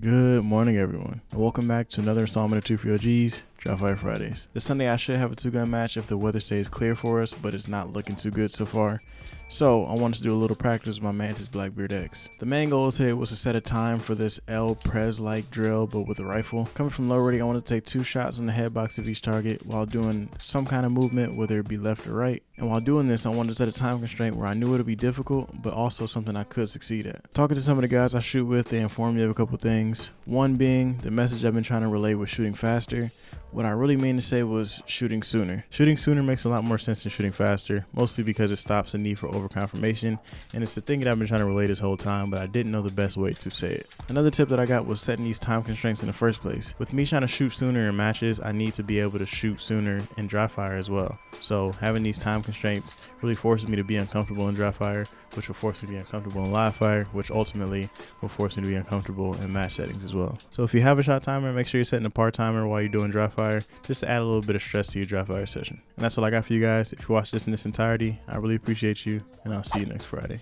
Good morning, everyone, and welcome back to another installment of 2FreeOG's Dry Fire Fridays. This Sunday I should have a two-gun match if the weather stays clear for us, but it's not looking too good so far. So I wanted to do a little practice with my Mantis Blackbeard X. The main goal today was to set a time for this L-Prez-like drill, but with a rifle. Coming from low ready, I wanted to take 2 shots in the head box of each target while doing some kind of movement, whether it be left or right. And while doing this, I wanted to set a time constraint where I knew it would be difficult, but also something I could succeed at. Talking to some of the guys I shoot with, they informed me of a couple things. One being, the message I've been trying to relay was shooting faster. What I really mean to say was shooting sooner. Shooting sooner makes a lot more sense than shooting faster, mostly because it stops the need for overconfirmation, and it's the thing that I've been trying to relay this whole time, but I didn't know the best way to say it. Another tip that I got was setting these time constraints in the first place. With me trying to shoot sooner in matches, I need to be able to shoot sooner in dry fire as well. So having these time constraints really forces me to be uncomfortable in dry fire, which will force me to be uncomfortable in live fire, which ultimately will force me to be uncomfortable in match settings as well. So if you have a shot timer, make sure you're setting a par timer while you're doing dry fire, just to add a little bit of stress to your dry fire session. And that's all I got for you guys. If you watch this in its entirety, I really appreciate you, and I'll see you next Friday.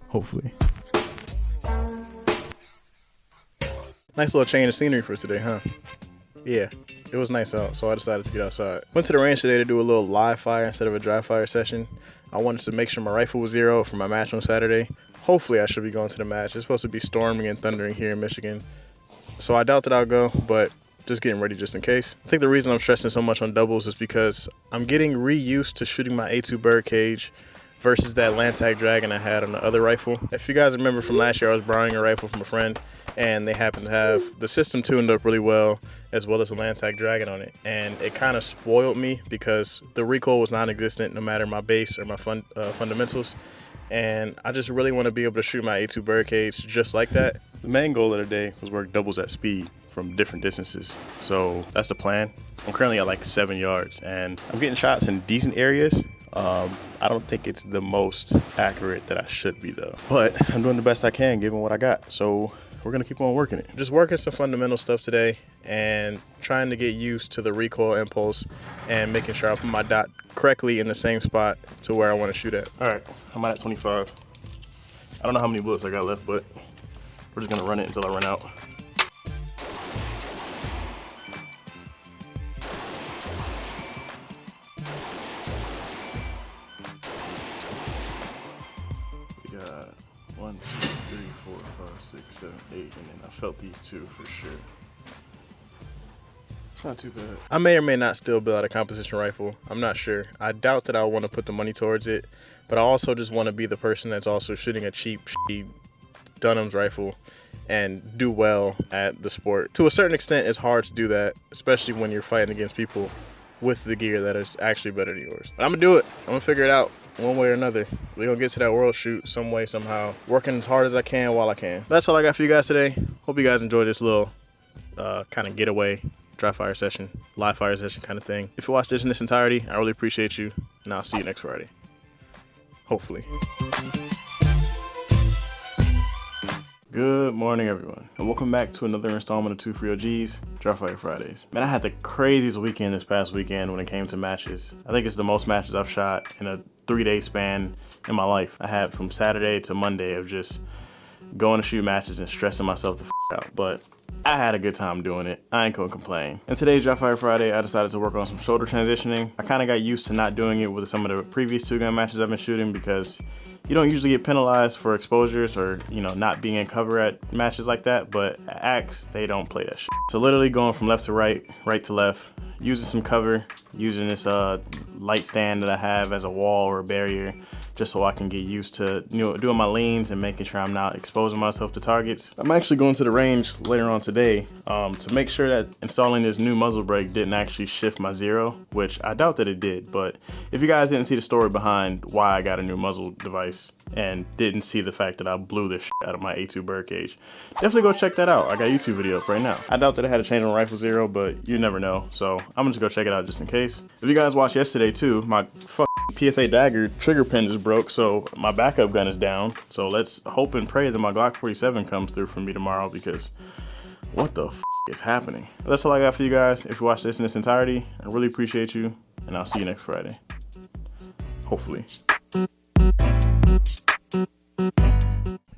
Hopefully. Nice little change of scenery for today, huh? Yeah, it was nice out, so I decided to get outside. Went to the range today to do a little live fire instead of a dry fire session. I wanted to make sure my rifle was zero for my match on Saturday. Hopefully I should be going to the match. It's supposed to be storming and thundering here in Michigan, so I doubt that I'll go, but just getting ready just in case. I think the reason I'm stressing so much on doubles is because I'm getting reused to shooting my A2 bird cage versus that Lantac Dragon I had on the other rifle. If you guys remember from last year, I was borrowing a rifle from a friend, and they happened to have the system tuned up really well as a Lantac Dragon on it, and it kind of spoiled me because the recoil was non-existent no matter my base or my fundamentals, and I just really want to be able to shoot my A2 bird cage just like that. The main goal of the day was work doubles at speed from different distances, so that's the plan. I'm currently at like 7 yards, and I'm getting shots in decent areas. I don't think it's the most accurate that I should be though, but I'm doing the best I can given what I got, so we're gonna keep on working it. Just working some fundamental stuff today and trying to get used to the recoil impulse and making sure I put my dot correctly in the same spot to where I want to shoot at. All right, I'm at 25. I don't know how many bullets I got left, but we're just gonna run it until I run out. We got 1, 2, 3, 4, 5, 6, 7, 8, and then I felt these two for sure. It's not too bad. I may or may not still build out a composition rifle. I'm not sure. I doubt that I want to put the money towards it, but I also just want to be the person that's also shooting a cheap Dunham's rifle and do well at the sport. To a certain extent, it's hard to do that, especially when you're fighting against people with the gear that is actually better than yours. But I'm gonna do it. I'm gonna figure it out one way or another. We're gonna get to that world shoot some way, somehow. Working as hard as I can while I can. That's all I got for you guys today. Hope you guys enjoyed this little kind of getaway dry fire session, live fire session kind of thing. If you watched this in its entirety, I really appreciate you, and I'll see you next Friday. Hopefully. Good morning, everyone, and welcome back to another installment of 2FreeOG's Dry Fire Fridays. Man, I had the craziest weekend this past weekend when it came to matches. I think it's the most matches I've shot in a 3-day span in my life. I had from Saturday to Monday of just going to shoot matches and stressing myself the f out. But I had a good time doing it. I ain't gonna complain. And today's Dry Fire Friday, I decided to work on some shoulder transitioning. I kind of got used to not doing it with some of the previous 2-gun matches I've been shooting because you don't usually get penalized for exposures or, you know, not being in cover at matches like that, but at Axe, they don't play that shit. So literally going from left to right, right to left, using some cover, using this light stand that I have as a wall or a barrier, just so I can get used to, you know, doing my leans and making sure I'm not exposing myself to targets. I'm actually going to the range later on today to make sure that installing this new muzzle brake didn't actually shift my zero, which I doubt that it did. But if you guys didn't see the story behind why I got a new muzzle device and didn't see the fact that I blew this shit out of my A2 bird cage, definitely go check that out. I got a YouTube video up right now. I doubt that I had to change my rifle zero, but you never know. So I'm gonna just go check it out just in case. If you guys watched yesterday too, my PSA dagger trigger pin just broke, so my backup gun is down. So let's hope and pray that my Glock 47 comes through for me tomorrow, because what the is happening? But that's all I got for you guys. If you watched this in its entirety, I really appreciate you, and I'll see you next Friday. Hopefully.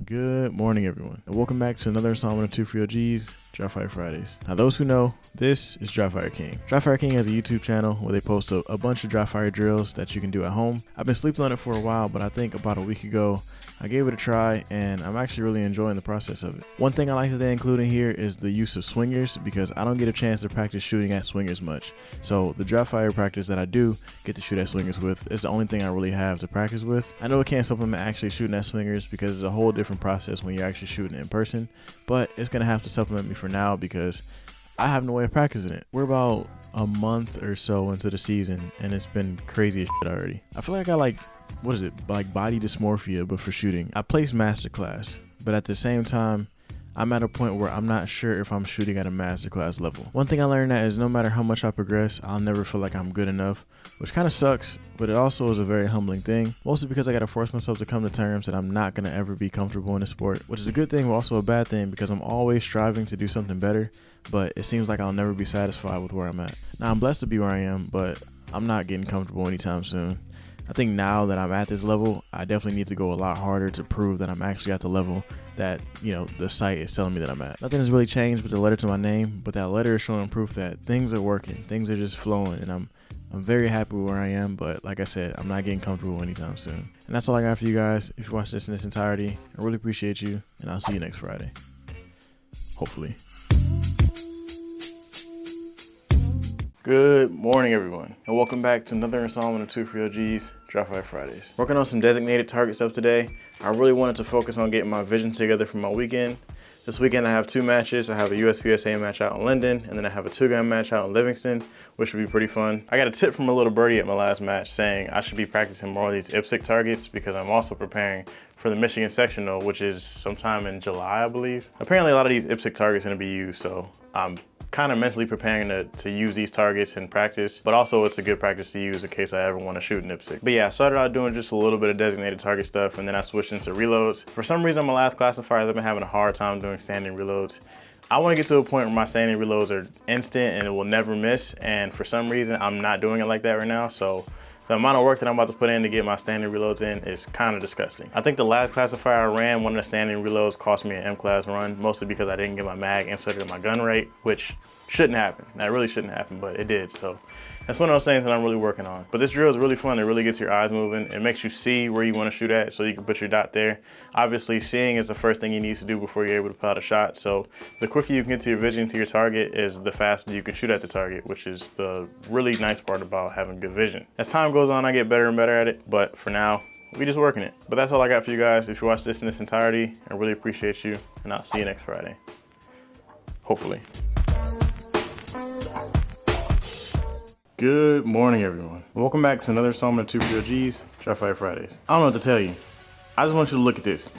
Good morning, everyone, and welcome back to another installment of 2FreeOG's Dry Fire Fridays. Now, those who know, this is Dry Fire King. Dry Fire King has a YouTube channel where they post a bunch of dry fire drills that you can do at home. I've been sleeping on it for a while, but I think about a week ago, I gave it a try, and I'm actually really enjoying the process of it. One thing I like that they include in here is the use of swingers, because I don't get a chance to practice shooting at swingers much. So the dry fire practice that I do get to shoot at swingers with is the only thing I really have to practice with. I know it can't supplement actually shooting at swingers because it's a whole different process when you're actually shooting in person, but it's gonna have to supplement me for now because I have no way of practicing it. We're about a month or so into the season, and it's been crazy as shit already. I feel like I like, what is it, like body dysmorphia, but for shooting. I placed masterclass, but at the same time, I'm at a point where I'm not sure if I'm shooting at a masterclass level. One thing I learned that is no matter how much I progress, I'll never feel like I'm good enough, which kind of sucks, but it also is a very humbling thing, mostly because I gotta force myself to come to terms that I'm not gonna ever be comfortable in the sport, which is a good thing, but also a bad thing because I'm always striving to do something better, but it seems like I'll never be satisfied with where I'm at. Now, I'm blessed to be where I am, but I'm not getting comfortable anytime soon. I think now that I'm at this level, I definitely need to go a lot harder to prove that I'm actually at the level that, you know, the site is telling me that I'm at. Nothing has really changed with the letter to my name, but that letter is showing proof that things are working, things are just flowing, and I'm very happy with where I am, but like I said, I'm not getting comfortable anytime soon. And that's all I got for you guys. If you watched this in its entirety, I really appreciate you, and I'll see you next Friday. Hopefully. Good morning, everyone, and welcome back to another installment of 2FreeOG's Dry Fire Fridays. Working on some designated target stuff today. I really wanted to focus on getting my vision together for my weekend. This weekend I have 2 matches. I have a USPSA match out in Linden, and then I have a 2-gun match out in Livingston, which would be pretty fun. I got a tip from a little birdie at my last match saying I should be practicing more of these IPSC targets because I'm also preparing for the Michigan sectional, which is sometime in July, I believe. Apparently a lot of these IPSC targets are gonna be used, so I'm kind of mentally preparing to use these targets in practice, but also it's a good practice to use in case I ever want to shoot an IPSC. But yeah, I started out doing just a little bit of designated target stuff, and then I switched into reloads. For some reason, my last classifiers, I've been having a hard time doing standing reloads. I want to get to a point where my standing reloads are instant and it will never miss, and for some reason, I'm not doing it like that right now, so the amount of work that I'm about to put in to get my standing reloads in is kind of disgusting. I think the last classifier I ran, one of the standing reloads cost me an M-class run, mostly because I didn't get my mag inserted in my gun rate, which shouldn't happen. That really shouldn't happen, but it did. So that's one of those things that I'm really working on. But this drill is really fun. It really gets your eyes moving. It makes you see where you want to shoot at so you can put your dot there. Obviously, seeing is the first thing you need to do before you're able to pull out a shot. So the quicker you can get to your vision, to your target, is the faster you can shoot at the target, which is the really nice part about having good vision. As time goes on, I get better and better at it, but for now, we just working it. But that's all I got for you guys. If you watched this in its entirety, I really appreciate you, and I'll see you next Friday. Hopefully. Good morning, everyone. Welcome back to another installment of 2FreeOG's Dry Fire Fridays. I don't know what to tell you. I just want you to look at this.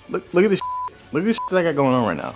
Look at this shit. Look at this shit that I got going on right now.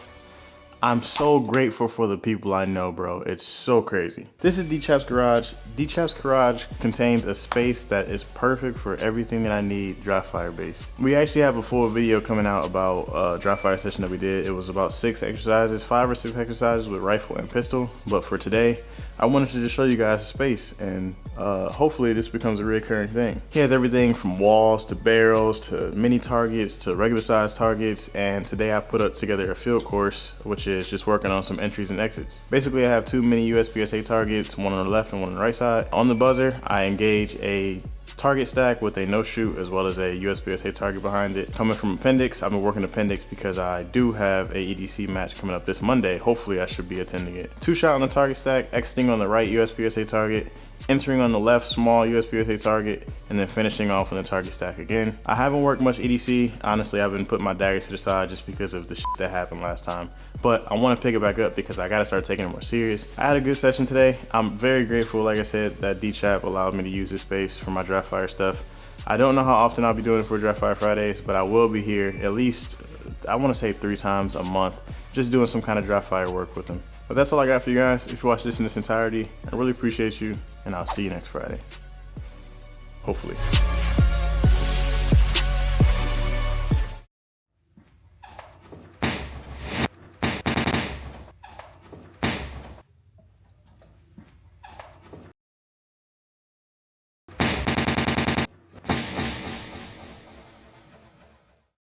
I'm so grateful for the people I know, bro. It's so crazy. This is D-Chap's garage. D-Chap's garage contains a space that is perfect for everything that I need dry fire based. We actually have a full video coming out about a dry fire session that we did. It was about 6 exercises, 5 or 6 exercises with rifle and pistol. But for today, I wanted to just show you guys the space, and hopefully this becomes a recurring thing. He has everything from walls to barrels to mini targets to regular size targets, and today I put up together a field course, which is just working on some entries and exits. Basically, I have 2 mini USPSA targets, one on the left and one on the right side. On the buzzer, I engage a target stack with a no shoot as well as a USPSA target behind it. Coming from appendix, I've been working appendix because I do have a EDC match coming up this Monday. Hopefully I should be attending it. 2 shot on the target stack, exiting on the right USPSA target, entering on the left small USPSA target, and then finishing off on the target stack again. I haven't worked much EDC. Honestly, I've been putting my dagger to the side just because of the shit that happened last time. But I want to pick it back up because I got to start taking it more serious. I had a good session today. I'm very grateful, like I said, that D-Chap allowed me to use this space for my dry fire stuff. I don't know how often I'll be doing it for Dry Fire Fridays, but I will be here at least, I want to say 3 times a month, just doing some kind of dry fire work with them. But that's all I got for you guys. If you watch this in its entirety, I really appreciate you, and I'll see you next Friday. Hopefully.